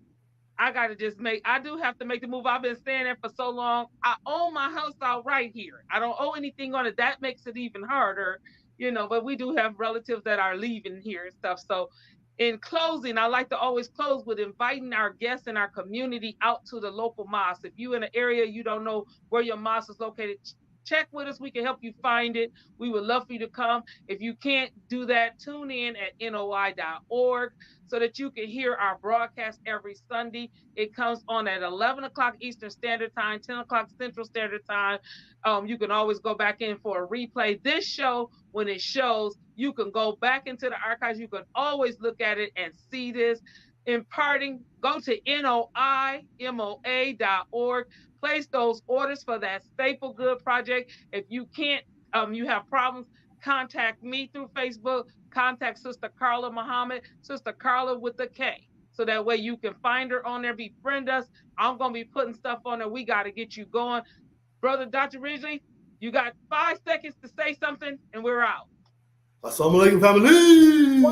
I do have to make the move. I've been staying there for so long. I own my house out right here. I don't owe anything on it. That makes it even harder, but we do have relatives that are leaving here and stuff. So in closing, I like to always close with inviting our guests in our community out to the local mosque. If you in an area you don't know where your mosque is located, check with us. We can help you find it. We would love for you to come. If you can't do that, tune in at noi.org so that you can hear our broadcast every Sunday. It comes on at 11 o'clock Eastern Standard Time, 10 o'clock Central Standard Time. You can always go back in for a replay. This show, when it shows, you can go back into the archives. You can always look at it and see this. In parting, go to noimoa.org. Place those orders for that staple good project. If you can't, you have problems, contact me through Facebook. Contact Sister Carla Muhammad, Sister Carla with a K. So that way you can find her on there, befriend us. I'm going to be putting stuff on there. We got to get you going. Brother Dr. Ridgley, you got 5 seconds to say something and we're out. Assalamu alaikum, family.